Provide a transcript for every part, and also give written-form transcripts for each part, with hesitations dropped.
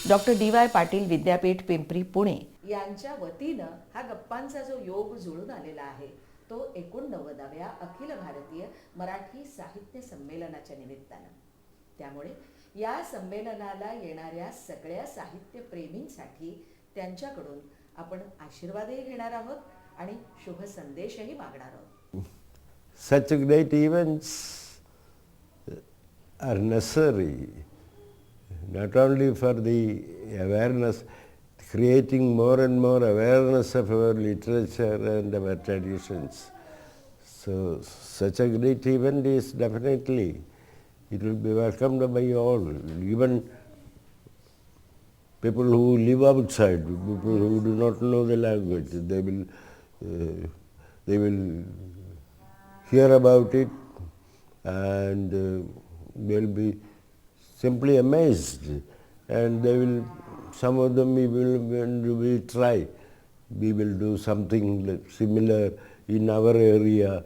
Doctor D Y. Patil Vidyapeeth Pimpri Pune यांच्या वतीनं हा गप्पांचा जो योग जुळून आलेला आहे तो 89व्या अखिल भारतीय मराठी साहित्य संमेलनाच्या निमित्तानं. त्यामुळे या संमेलनाला येणाऱ्या सगळ्या साहित्यप्रेमींसाठी त्यांच्याकडून आपण आशीर्वादही घेणार आहोत आणि शुभ संदेशही मागणार आहोत. Such great events are necessary not only for the awareness, creating more and more awareness of our literature and our traditions. So such a great event is definitely, it will be welcomed by all, even people who live outside, people who do not know the language, they will hear about it and they'll be simply amazed, and they will, some of them we try, we will do something similar in our area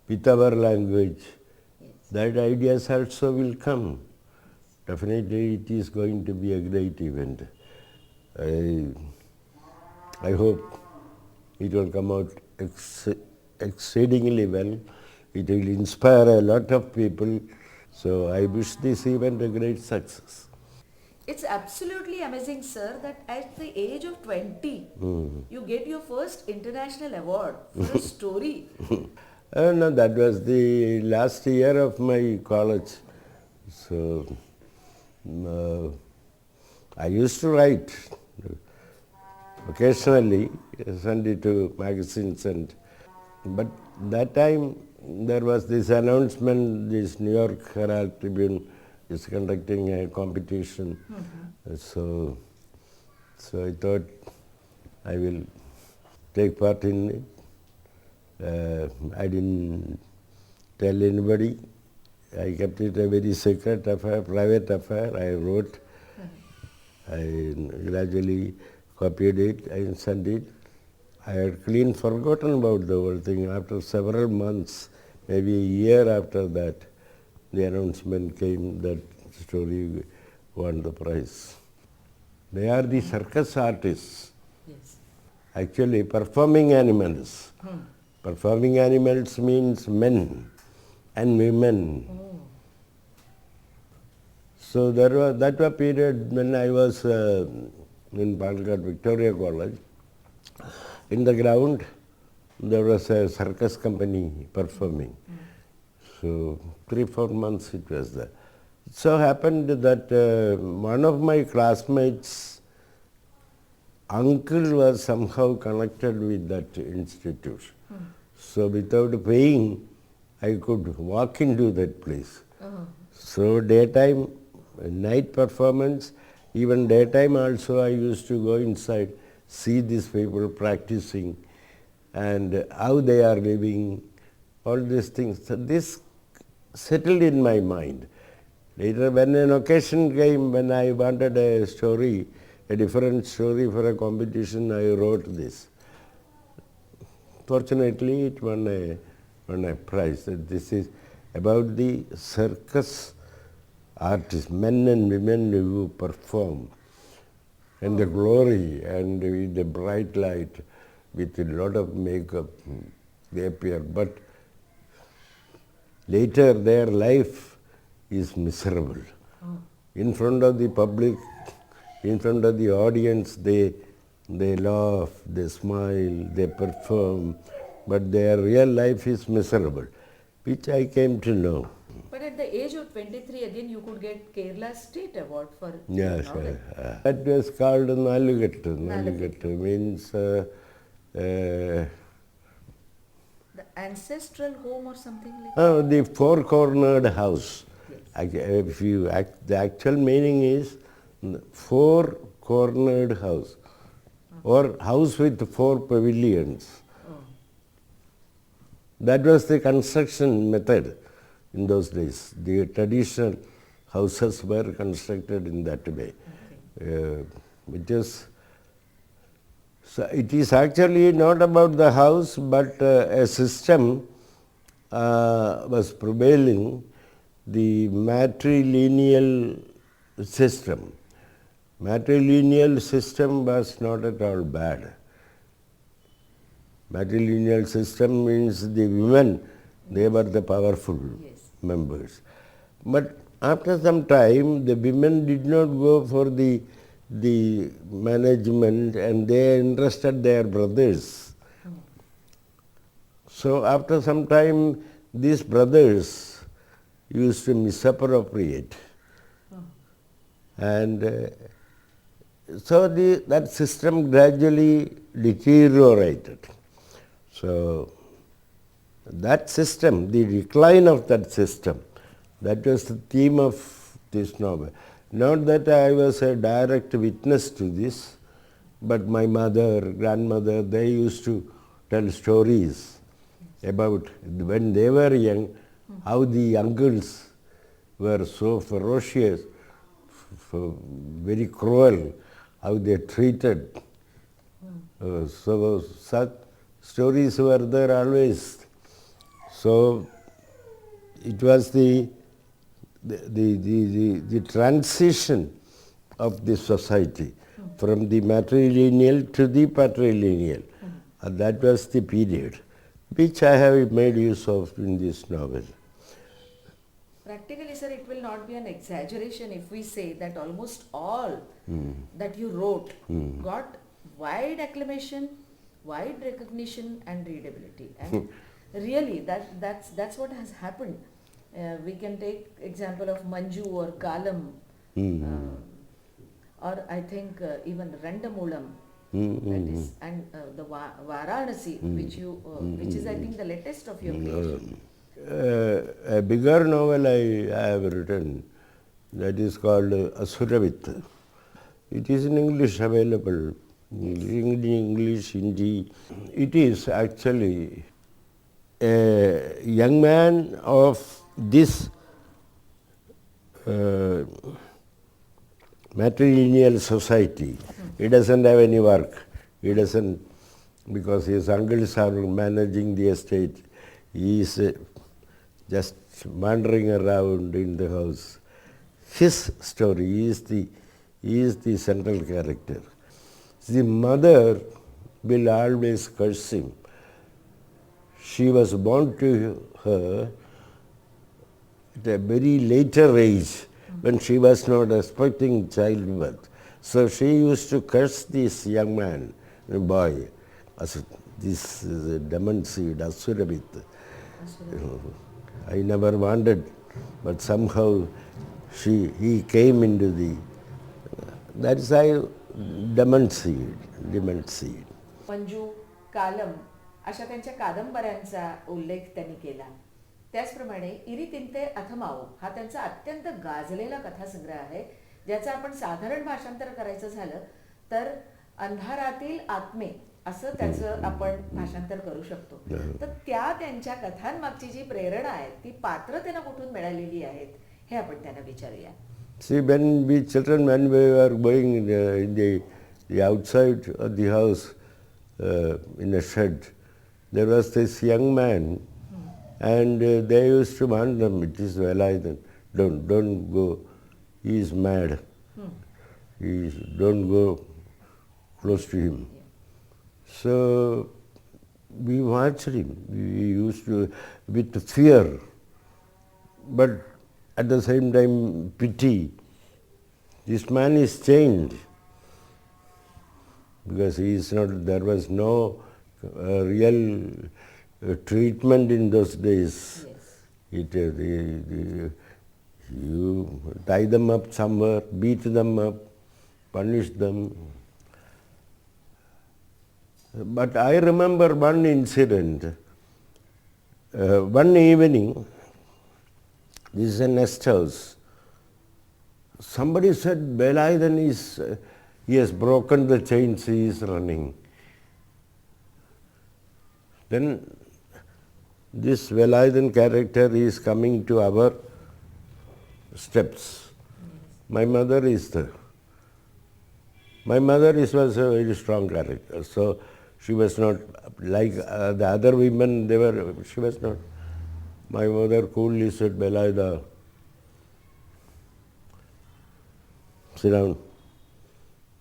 with our language. That ideas also will come. Definitely it is going to be a great event. I hope it will come out exceedingly well. It will inspire a lot of people. So I wish this event a great success. It's absolutely amazing, sir, that at the age of 20, you get your first international award for a story. No, that was the last year of my college. So I used to write occasionally, send it to magazines, but that time there was this announcement, this New York Herald Tribune is conducting a competition. So I thought I will take part in it. I didn't tell anybody. I kept it a very secret affair, private affair. I wrote, I gradually copied it and sent it. I had clean forgotten about the whole thing. After several months, maybe a year after that, the announcement came that story won the prize. They are the circus artists. Yes. Actually, performing animals. Performing animals means men and women. So that was a period when I was in Palakkad Victoria College. In the ground, there was a circus company performing. So 3-4 months it was there. It so happened that one of my classmates' uncle was somehow connected with that institute. So without paying, I could walk into that place. So daytime, night performance, even daytime also I used to go inside, see these people practicing and how they are living, all these things. So this settled in my mind. Later when an occasion came when I wanted a story, a different story for a competition, I wrote this. Fortunately it won a prize. This is about the circus artists, men and women who perform, and the glory and with the bright light, with a lot of makeup, they appear. But later their life is miserable. In front of the public, in front of the audience, they laugh, they smile, they perform, but their real life is miserable, which I came to know. But at the age of 23, again you could get Kerala State Award for Yes, your novel. that was called Nalughettu. Nalughettu means The ancestral home or something like that? the four-cornered house. The actual meaning is four-cornered house, or house with 4 pavilions. That was the construction method in those days. The traditional houses were constructed in that way. It is actually not about the house, but a system was prevailing, the matrilineal system. matrilineal system was not at all bad. Matrilineal system means the women, they were the powerful members. But after some time, the women did not go for the management and they entrusted their brothers. So after some time, these brothers used to misappropriate. And so that system gradually deteriorated. So that system, the decline of that system, that was the theme of this novel. Not that I was a direct witness to this, but my mother, grandmother, they used to tell stories about when they were young, how the uncles were so ferocious, very cruel, how they treated. So such stories were there always. So it was the transition of the society from the matrilineal to the patrilineal. And that was the period which I have made use of in this novel. Practically, sir, it will not be an exaggeration if we say that almost all that you wrote got wide acclamation, wide recognition and readability. And really, that's what has happened. We can take example of Manju or Kalam, or I think even Randamulam, that is, and the Varanasi, which is I think the latest of your creation. A bigger novel I have written, that is called Asuravit. It is in English available, in English, Hindi. It is actually a young man of this matrilineal society. He doesn't have any work. He doesn't, because his uncles are managing the estate. He is just wandering around in the house. His story, he is the central character. The mother will always curse him. She was born to her at a very later age when she was not expecting childbirth. So she used to curse this young man, a boy, as this demon seed, Asuravit. I never wanted, but somehow he came into the, that's why demon seed. Manju, कालम अशा त्यांच्या कादंबऱ्यांचा उल्लेख त्यांनी केला. त्याचप्रमाणे इरी तिंते अथमाओ हा त्यांचा अत्यंत गाजलेला कथासंग्रह आहे, ज्याचं आपण साधारण भाषांतर करायचं झालं तर अंधारातील आत्मे असं त्याचं आपण भाषांतर करू शकतो. तर त्या त्यांच्या कथांमागची जी प्रेरणा आहे ती पात्र त्यांना कुठून मिळालेली आहेत हे आपण त्यांना विचारूया. See, when we children, when we were going in the outside of the house in a shed, there was this young man, and they used to warn them, it is Velayathan, don't go, he is mad, don't go close to him. So we watched him, we used to, with fear, but at the same time pity. This man is changed because he is not, there was no real treatment in those days. You tie them up somewhere, beat them up, punish them. But I remember one incident. One evening, this is a nest house. Somebody said, Velayathan is, he has broken the chains, he is running. Then this Velayathan character is coming to our steps. My mother is there. My mother was a very strong character, so she was not like the other women, she was not. My mother coolly said, Velayathan, sit down.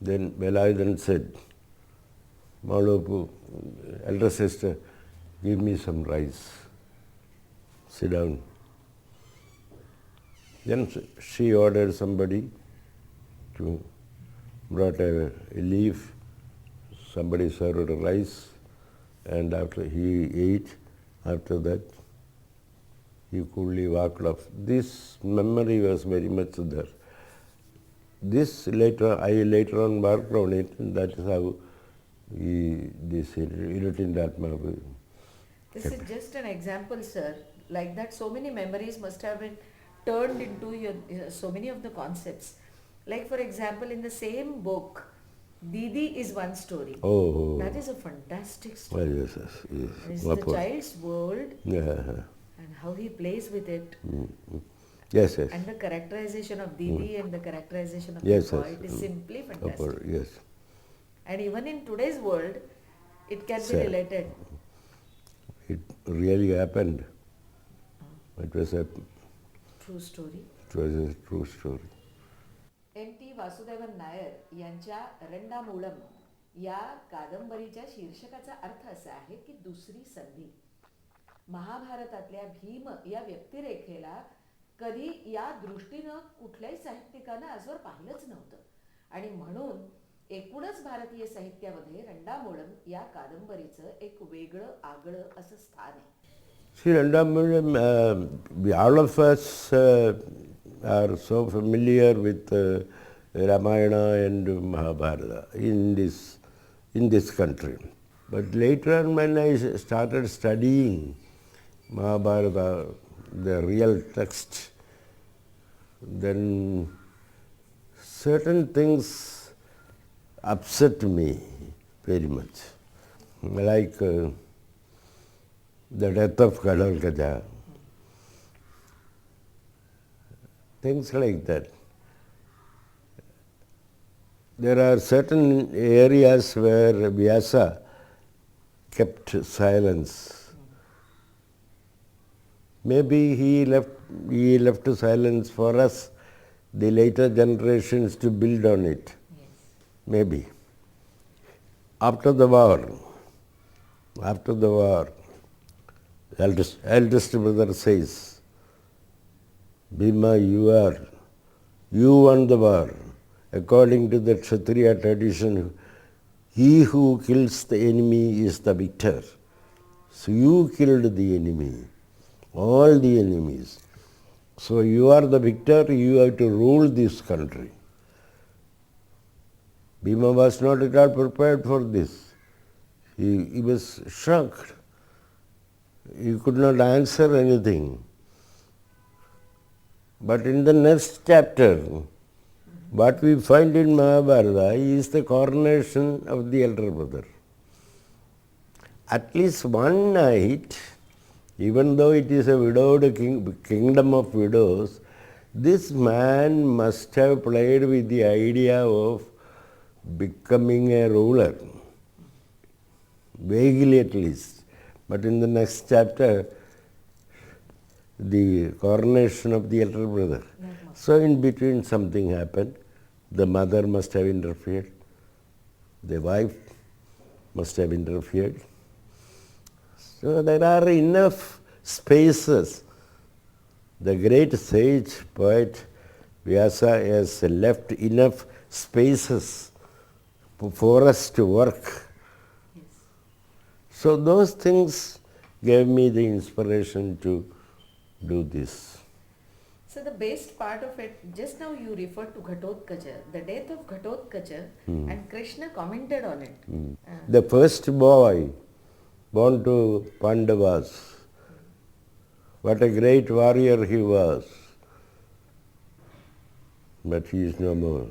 Then Velayudan said, Malopu, elder sister, give me some rice. Sit down. Then she ordered somebody to brought a leaf, somebody served rice, and after he ate, after that he coolly walked off. This memory was very much there. This I later on worked on it, and that is how this irritating Atma. This is just an example, sir. Like that, so many memories must have been turned into so many of the concepts. Like for example, in the same book, Didi is one story. Oh. That is a fantastic Oh, story. yes, yes, yes. It's the child's world Yeah. and how he plays with it. Yes, yes. And the characterization of Didi and the characterization of Yes, the boy, yes. it is simply fantastic. Yes. And even in today's world, it can be Sir. related. It really happened. It was a True story. true story. N.T. Vasudevan Nair यांच्या रंडामूळम या कादंबरीच्या शीर्षकाचा अर्थ असा आहे की दुसरी संधी. महाभारतातल्या भीम या व्यक्तिरेखेला कधी या दृष्टीनं कुठल्याही साहित्यिकानं आजवर पाहिलंच नव्हतं आणि म्हणून एकूणच भारतीय साहित्यामध्ये रंडामूळम या कादंबरीचं एक वेगळं आगळं असं स्थान आहे. See, Randamulam, all of us are so familiar with Ramayana and Mahabharata in this country. But later on, when I started studying Mahabharata, the real text, then certain things upset me very much. Like the death of Kadalkaja, things like that. There are certain areas where Vyasa kept silence. Maybe he left silence for us, the later generations, to build on it. Yes. Maybe. After the war, eldest brother says, Bhima, you won the war. According to the Kshatriya tradition, he who kills the enemy is the victor. So you killed the enemy, all the enemies. So you are the victor, you have to rule this country. Bhima was not at all prepared for this. He was shocked. He could not answer anything. But in the next chapter, what we find in Mahabharata is the coronation of the elder brother. At least one night, even though it is a widowed kingdom of widows, this man must have played with the idea of becoming a ruler, vaguely at least. But in the next chapter, the coronation of the elder brother. So in between something happened. The mother must have interfered. The wife must have interfered. So there are enough spaces. The great sage poet Vyasa has left enough spaces for us to work. Yes. So those things gave me the inspiration to do this. So the best part of it, just now you referred to Ghatotkacha, the death of Ghatotkacha, and Krishna commented on it. The first boy born to Pandavas, what a great warrior he was, but he is no more.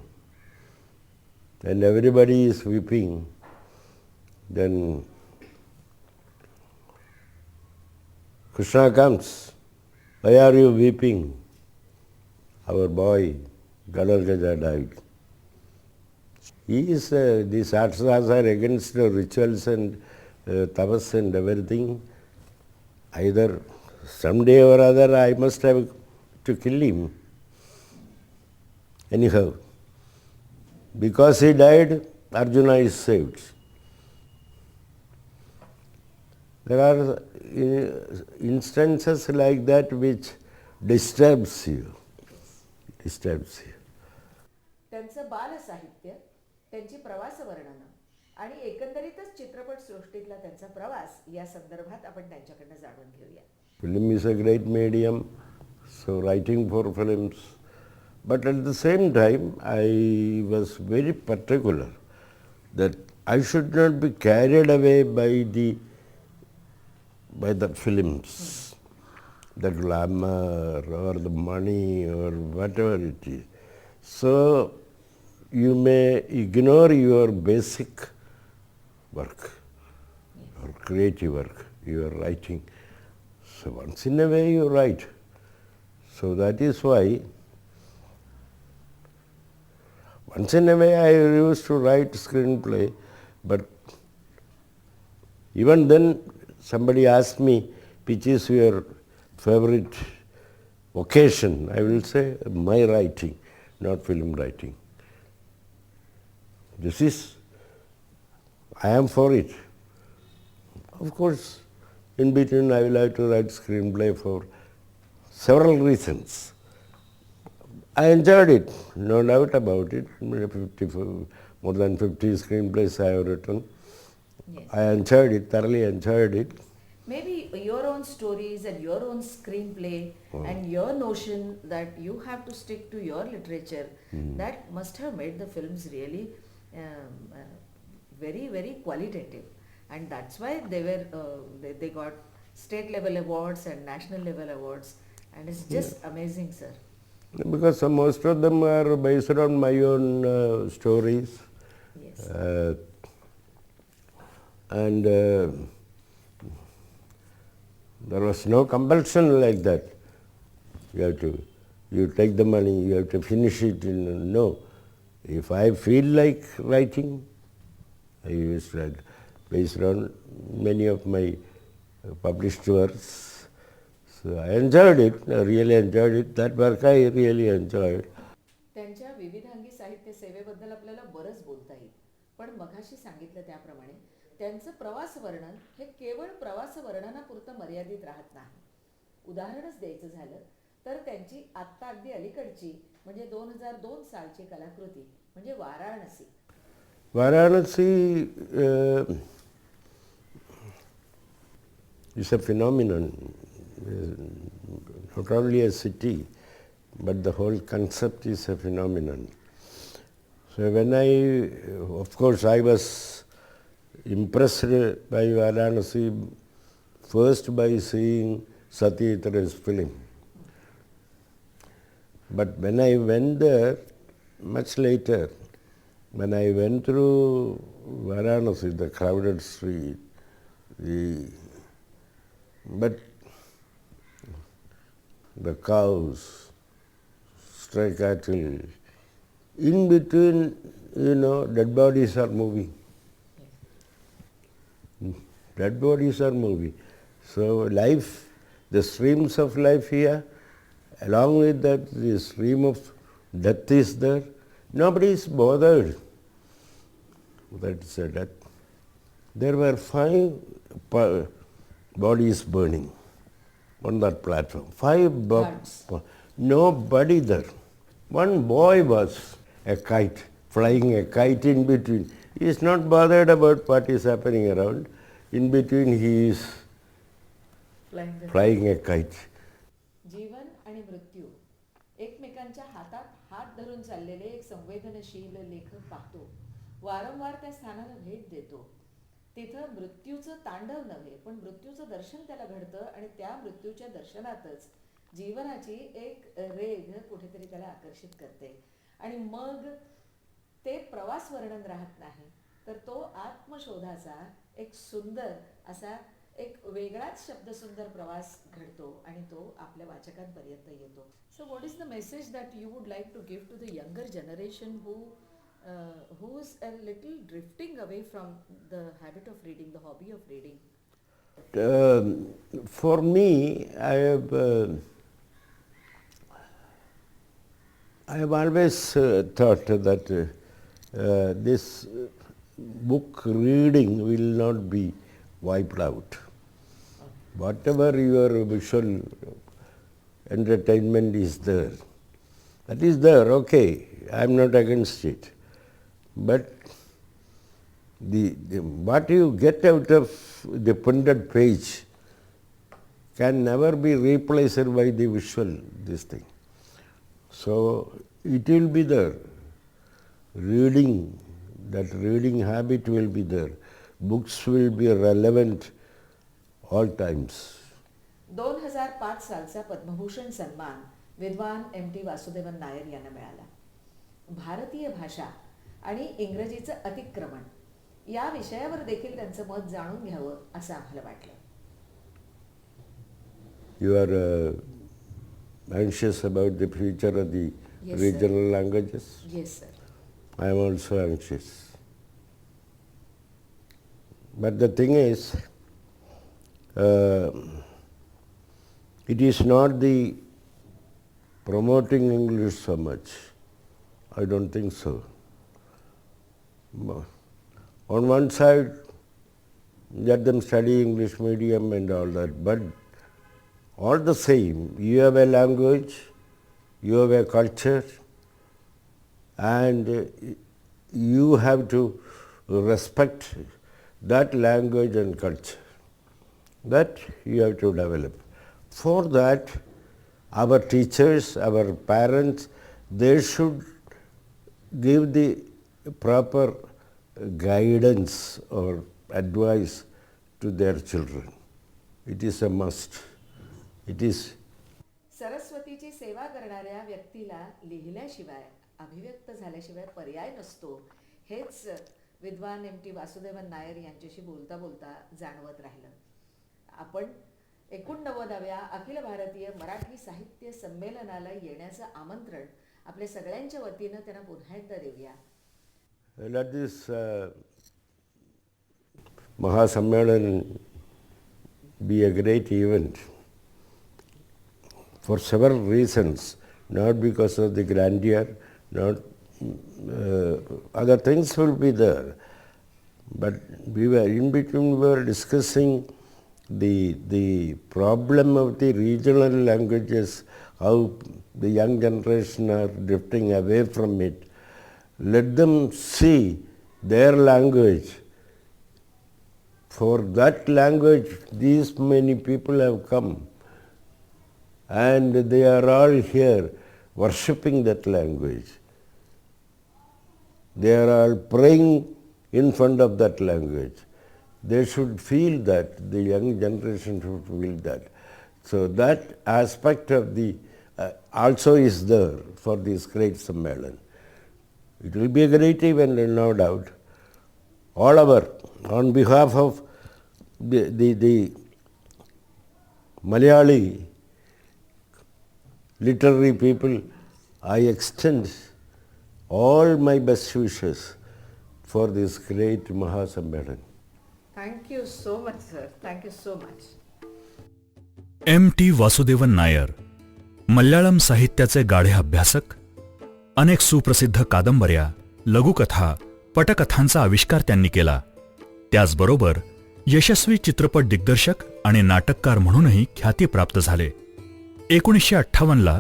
And everybody is weeping. Then Krishna comes. Why are you weeping? Our boy, Gadargaja, died. These Akshas are against the rituals and tapas and everything. Either someday or other I must have to kill him. Anyhow, Because he died, Arjuna is saved. There are instances like that which disturbs you. Disturbs you. त्यांचं बाल साहित्य, त्यांची प्रवास वर्णनं आणि एकंदरीतच चित्रपट सृष्टीतला त्यांचा प्रवास या संदर्भात आपण त्यांच्याकडनं जाणून घेऊया. Film is a great medium, so writing for films. But at the same time, I was very particular that I should not be carried away by the films, the glamour or the money or whatever it is. So you may ignore your basic work, or creative work, your writing. So once in a way you write. So that is why once in a way I used to write screenplay, but even then somebody asked me, which is your favorite vocation? I will say my writing, not film writing. I am for it. Of course, in between I will have to write screenplay for several reasons. I enjoyed it, no doubt about it. More than 50 screenplays I have written. Yes. I enjoyed it, thoroughly enjoyed it. Maybe your own stories and your own screenplay and your notion that you have to stick to your literature, that must have made the films really very, very qualitative. And that's why they got state level awards and national level awards. And it's just amazing, sir. Because most of them are based on my own stories. Yes. And there was no compulsion like that. You take the money, you have to finish it. No. If I feel like writing, I used to write based on many of my published works. So I enjoyed it, I really enjoyed it. That work I really enjoyed. त्यांच्या विविधांगी साहित्य सेवेबद्दल आपल्याला बरंच बोलता येईल, पण मघाशी सांगितलं त्याप्रमाणे त्यांचं प्रवास वर्णन हे केवळ प्रवास वर्णनापुरतं मर्यादित राहत नाही. उदाहरणच द्यायचं झालं तर त्यांची आत्ता अगदी अलीकडची म्हणजे 2002 सालची कलाकृती म्हणजे Varanasi. Varanasi is a phenomenon, not only a city, but the whole concept is a phenomenon. So of course I was impressed by Varanasi first by seeing Satyajit's film. But when I went there, much later, when I went through Varanasi, the crowded street, but the cows, stray cattle, in between, dead bodies are moving. Dead bodies are moving. So life, the streams of life here, along with that, the stream of death is there. Nobody is bothered. That's a death. There were 5 bodies burning on that platform. 5 nobody there. One boy was a kite, flying a kite in between. He is not bothered about what is happening around. In between he is flying a kite. जीवन आणि मृत्यू एकमेकांच्या हातात हात धरून चाललेले एक संवेदनशील लेखक पाहतो. वारंवार त्या स्थानाला भेट देतो. तिथं मृत्यूचं तांडव नव्हे पण मृत्यूचं दर्शन त्याला घडतं आणि त्या मृत्यूच्या दर्शनातच जीवनाची एक रेघ कुठेतरी त्याला आकर्षित करते. आणि मग ते प्रवास वर्णन राहत नाही तर तो आत्मशोधाचा एक सुंदर असा एक वेगळाच शब्दसुंदर प्रवास घडतो आणि तो आपल्या वाचकांपर्यंत येतो. So what is the message that you would like to give to the younger generation who is a little drifting away from the habit of reading, the hobby of reading? For me, I have always thought that this book reading will not be wiped out. Whatever your visual entertainment is there, that is there, okay, I am not against it. But what you get out of the printed page can never be replaced by the visual, this thing. So it will be there. Reading, that reading habit will be there. Books will be relevant all times. 2005 सालचा Padma Bhushan सन्मान विद्वान MT Vasudevan Nair यांना मिळाला. भारतीय भाषा आणि इंग्रजीचं अतिक्रमण या विषयावर देखील त्यांचं मत जाणून घ्यावं असं आम्हाला वाटलं. You are anxious about the future of the Yes, regional languages? Yes, sir. I am also anxious. But the thing is, it is not the promoting English so much. I don't think so. On one side, let them study English medium and all that, but all the same, you have a language, you have a culture, and you have to respect that language and culture. That you have to develop. For that, our teachers, our parents, they should give the proper guidance or advice to their children. It is a must. It is. सरस्वतीची सेवा करणाऱ्या व्यक्तीला लिहिल्याशिवाय अभिव्यक्त झाल्याशिवाय पर्याय नसतो हेच विद्वान MT Vasudevan Nair यांच्याशी बोलता बोलता जाणवत राहिलं. आपण 89व्या अखिल भारतीय मराठी साहित्य संमेलनाला येण्याचं आमंत्रण आपल्या सगळ्यांच्या वतीनं त्यांना पुन्हा एकदा देऊया. Let this Mahasammelan be a great event for several reasons, not because of the grandeur, not other things will be there. But we were discussing the problem of the regional languages, how the young generation are drifting away from it. Let them see their language. For that language, these many people have come, and they are all here worshipping that language. They are all praying in front of that language. They should feel that, the young generation should feel that. So that aspect of the also is there for this great Sammelan. It will be a great event, no doubt. All our, on behalf of the Malayali literary people, I extend all my best wishes for this great Mahasammelan. Thank you so much, sir. Thank you so much. MT Vasudevan Nair Malayalam साहित्याचे गाढे अभ्यासक, अनेक सुप्रसिद्ध कादंबऱ्या, लघुकथा, पटकथांचा आविष्कार त्यांनी केला. त्याचबरोबर यशस्वी चित्रपट दिग्दर्शक आणि नाटककार म्हणूनही ख्याती प्राप्त झाले. 1958ला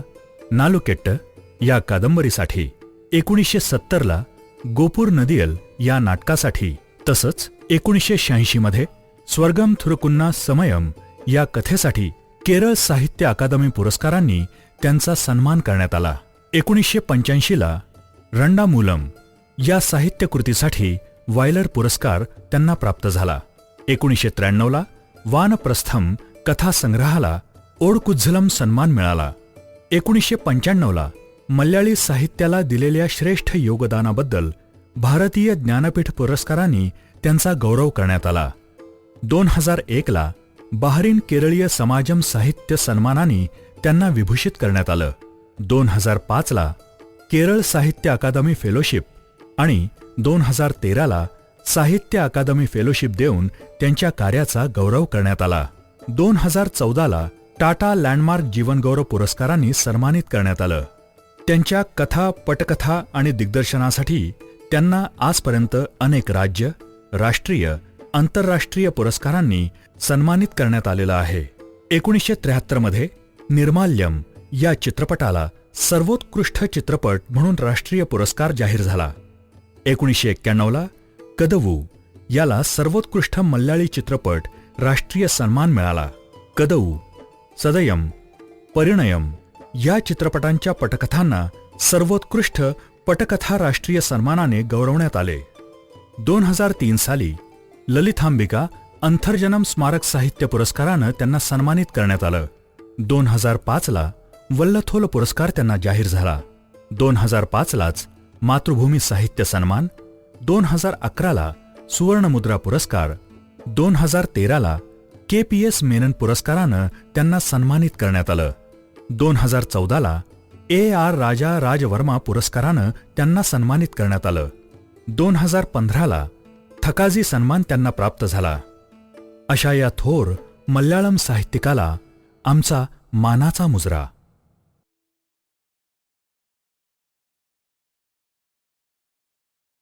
नालुकेट्ट या कादंबरीसाठी, 1970ला गोपूर नदियल या नाटकासाठी, तसंच 1986 मध्ये स्वर्गम थुरकुन्ना समयम या कथेसाठी केरळ साहित्य अकादमी पुरस्कारांनी त्यांचा सन्मान करण्यात आला. 1985ला रंडामूलम या साहित्यकृतीसाठी वायलर पुरस्कार त्यांना प्राप्त झाला. 1993ला वानप्रस्थम कथासंग्रहाला ओडकुझ्झलम सन्मान मिळाला. 1995ला मल्याळी साहित्याला दिलेल्या श्रेष्ठ योगदानाबद्दल भारतीय ज्ञानपीठ पुरस्कारांनी त्यांचा गौरव करण्यात आला. 2001ला बहारीन केरळीय समाजम साहित्य सन्मानाने त्यांना विभूषित करण्यात आलं. 2005ला केरळ साहित्य अकादमी फेलोशिप आणि 2013ला साहित्य अकादमी फेलोशिप देऊन त्यांच्या कार्याचा गौरव करण्यात आला. 2014ला टाटा लँडमार्क जीवनगौरव पुरस्कारांनी सन्मानित करण्यात आलं. त्यांच्या कथा, पटकथा आणि दिग्दर्शनासाठी त्यांना आजपर्यंत अनेक राज्य, राष्ट्रीय, आंतरराष्ट्रीय पुरस्कारांनी सन्मानित करण्यात आलेलं आहे. 1973 मध्ये निर्माल्यम या चित्रपटाला सर्वोत्कृष्ट चित्रपट म्हणून राष्ट्रीय पुरस्कार जाहीर झाला. 1991ला कदवू याला सर्वोत्कृष्ट मल्याळी चित्रपट राष्ट्रीय सन्मान मिळाला. कदवू, सदयम, परिणयम या चित्रपटांच्या पटकथांना सर्वोत्कृष्ट पटकथा राष्ट्रीय सन्मानाने गौरवण्यात आले. 2003 साली ललितांबिका अंतर्जनम स्मारक साहित्य पुरस्कारानं त्यांना सन्मानित करण्यात आलं. 2005ला वल्लथोल पुरस्कार त्यांना जाहीर झाला. 2005लाच मातृभूमी साहित्य सन्मान, 2011ला सुवर्णमुद्रा पुरस्कार, 2013ला KPS मेनन पुरस्कारानं त्यांना सन्मानित करण्यात आलं. 2014ला AR राजा राजवर्मा पुरस्कारानं त्यांना सन्मानित करण्यात आलं. 2015ला थकाजी सन्मान त्यांना प्राप्त झाला. अशा या थोर मल्याळम साहित्यिकाला आमचा मानाचा मुजरा.